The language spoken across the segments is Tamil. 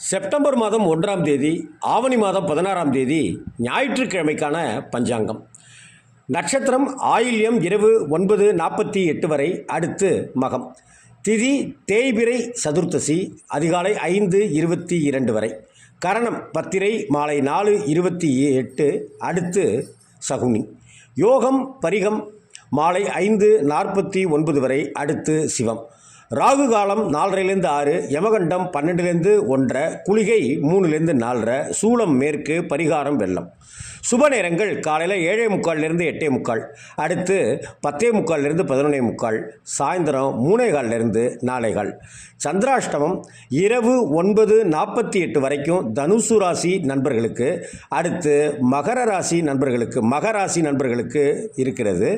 செப்டம்பர் மாதம் 1ஆம் தேதி ஆவணி மாதம் 16ஆம் தேதி ஞாயிற்றுக்கிழமைக்கான பஞ்சாங்கம். நட்சத்திரம் ஆயில்யம் இரவு 9:48 வரை, அடுத்து மகம். திதி தேய்பிறை சதுர்த்தசி அதிகாலை 5:22 வரை. கரணம் பத்திரை மாலை 4:28, அடுத்து சகுனி. யோகம் பரிகம் மாலை 5:49 வரை, அடுத்து சிவம். ராகு காலம் 4:30 6, யமகண்டம் 12 1, குளிகை 3 4, சூலம் மேற்கு, பரிகாரம் வெள்ளம். சுப நேரங்கள் காலையில் 7:45 8:45, அடுத்து 10:45 11:45, சாயந்தரம் 3:15 4:15. சந்திராஷ்டமம் இரவு 9:48 வரைக்கும் தனுசு ராசி நண்பர்களுக்கு, அடுத்து மகராசி நண்பர்களுக்கு இருக்கிறது.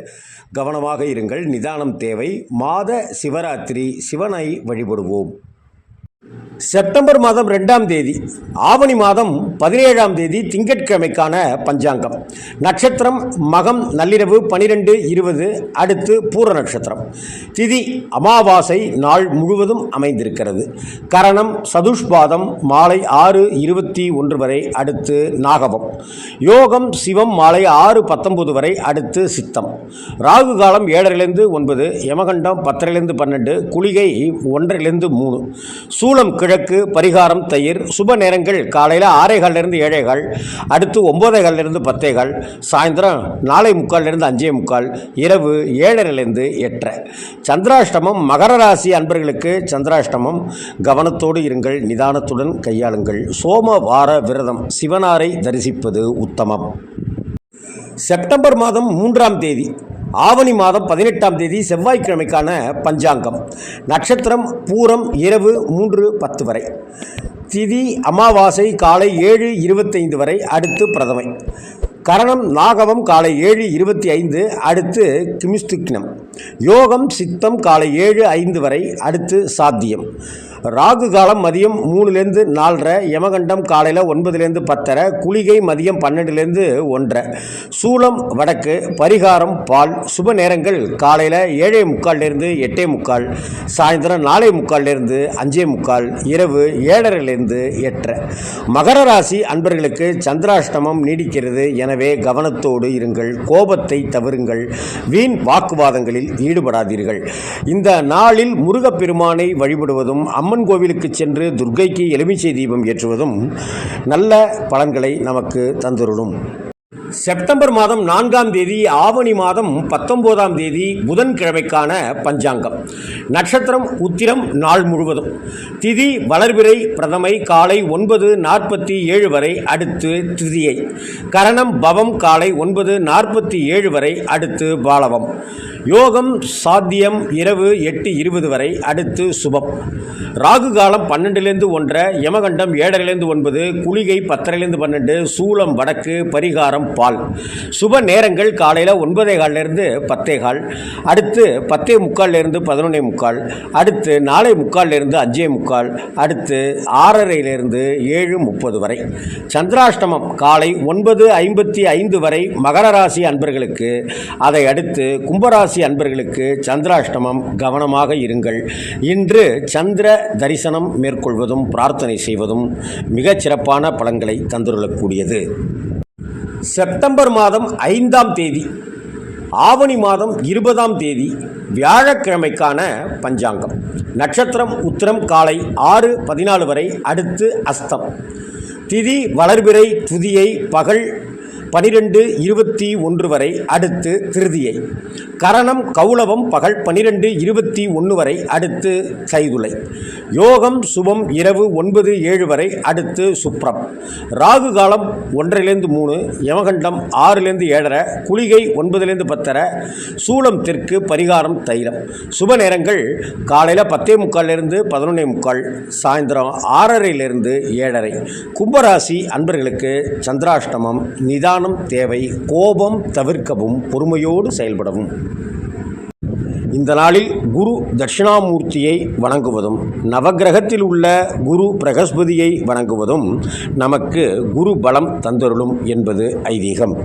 கவனமாக இருங்கள், நிதானம் தேவை. மாத சிவராத்திரி, சிவனை வழிபடுவோம். செப்டம்பர் மாதம் 2ஆம் தேதி ஆவணி மாதம் 17ஆம் தேதி திங்கட்கிழமைக்கான பஞ்சாங்கம். நட்சத்திரம் மகம் நள்ளிரவு 12:20, அடுத்து பூர நட்சத்திரம். திதி அமாவாசை நாள் முழுவதும் அமைந்திருக்கிறது. கரணம் சதுஷ்பாதம் மாலை 6:21 வரை, அடுத்து நாகவம். யோகம் சிவம் மாலை 6:19 வரை, அடுத்து சித்தம். ராகு காலம் 7:30 9, யமகண்டம் 10:12, குளிகை 1:3, சூலம் கிழக்கு, பரிகாரம் தயிர். சுப நேரங்கள் காலையில் 6:15 7:15, அடுத்து 9:15 10:15, சாயந்தரம் 4:45 5:45, இரவு 7:30 8:30. சந்திராஷ்டமம் மகர ராசி அன்பர்களுக்கு சந்திராஷ்டமம். கவனத்தோடு இருங்கள், நிதானத்துடன் கையாளுங்கள். சோமவார விரதம், சிவனாரை தரிசிப்பது உத்தமம். செப்டம்பர் மாதம் 3ஆம் தேதி ஆவணி மாதம் 18ஆம் தேதி செவ்வாய்க்கிழமைக்கான பஞ்சாங்கம். நட்சத்திரம் பூரம் இரவு 3:10 வரை. திதி அமாவாசை காலை 7:25 வரை, அடுத்து பிரதமை. கரணம் நாகவம் காலை 7:25, அடுத்து கிமிஸ்துக்னம். யோகம் சித்தம் காலை 7:05 வரை, அடுத்து சாத்தியம். ராகு காலம் மதியம் 3 4:30, யமகண்டம் காலையில் 9 10:30, குளிகை மதியம் 12 1. சூலம் வடக்கு, பரிகாரம் பால். சுப நேரங்கள் காலையில் 7:45 8:45, சாயந்தரம் 4:45 5:45, இரவு 7:30 8:30. மகர ராசி அன்பர்களுக்கு சந்திராஷ்டமம் நீடிக்கிறது. எனவே கவனத்தோடு இருங்கள், கோபத்தை தவிருங்கள், வீண் வாக்குவாதங்களில் ஈடுபடாதீர்கள். இந்த நாளில் முருகப்பெருமானை வழிபடுவதும் அம்மன் கோவிலுக்கு சென்று துர்க்கைக்கு எலுமிச்சை தீபம் ஏற்றுவதும் நல்ல பலன்களை நமக்கு தந்துருளும். செப்டம்பர் மாதம் 4ஆம் தேதி ஆவணி மாதம் 19ஆம் தேதி புதன்கிழமைக்கான பஞ்சாங்கம். நட்சத்திரம் உத்திரம் நாள் முழுவதும். திதி வளர்பிறை பிரதமை காலை 9:47 வரை, அடுத்து திருதியை. கரணம் பவம் காலை 9:47 வரை, அடுத்து பாலவம். யோகம் சாத்தியம் இரவு 8:20 வரை, அடுத்து சுபம். ராகு காலம் 12 1, யமகண்டம் 7:09 குளிகை 10:12, சூலம் வடக்கு, பரிகாரம் பால். சுப நேரங்கள் காலையில் 9:15 10:15, அடுத்து 10:45 11:45, அடுத்து 4:45 5:45, அடுத்து 6:30 7:30 வரை. சந்திராஷ்டமம் காலை 9:55 வரை மகர ராசி அன்பர்களுக்கு. அதை அடுத்து கும்பராசி அன்பர்களுக்கு சந்திராஷ்டமம். கவனமாக இருங்கள். இன்று சந்திர தரிசனம் மேற்கொள்வதும் பிரார்த்தனை செய்வதும் மிகச் சிறப்பான பலன்களை தந்துள்ளக்கூடியது. செப்டம்பர் மாதம் 5ஆம் தேதி ஆவணி மாதம் 20ஆம் தேதி வியாழக்கிழமைக்கான பஞ்சாங்கம். நட்சத்திரம் உத்திரம் காலை 6:14 வரை, அடுத்து அஸ்தம். திதி வளர்பிறை துதியை பகல் 12:21 வரை, அடுத்து திருதியை. கரணம் கௌளவம் பகல் 12:21 வரை, அடுத்து சைதுளை. யோகம் சுபம் இரவு 9:07 வரை, அடுத்து சுப்ரம். ராகு காலம் 1:03, யமகண்டம் 6:07, குளிகை 9:10, சூலம் தெற்கு, பரிகாரம் தைலம். சுப நேரங்கள் காலையில் 10:45 11:45, சாயந்தரம் 6:30 7:30. கும்பராசி அன்பர்களுக்கு சந்திராஷ்டமம். நிதானம் தேவை. கோபம் தவிர்க்கவும், பொறுமையோடு செயல்படவும். இந்த நாளில் குரு தட்சிணாமூர்த்தியை வணங்குவதும் நவகிரகத்தில் உள்ள குரு பிரகஸ்பதியை வணங்குவதும் நமக்கு குரு பலம் தந்தருளும் என்பது ஐதீகம்.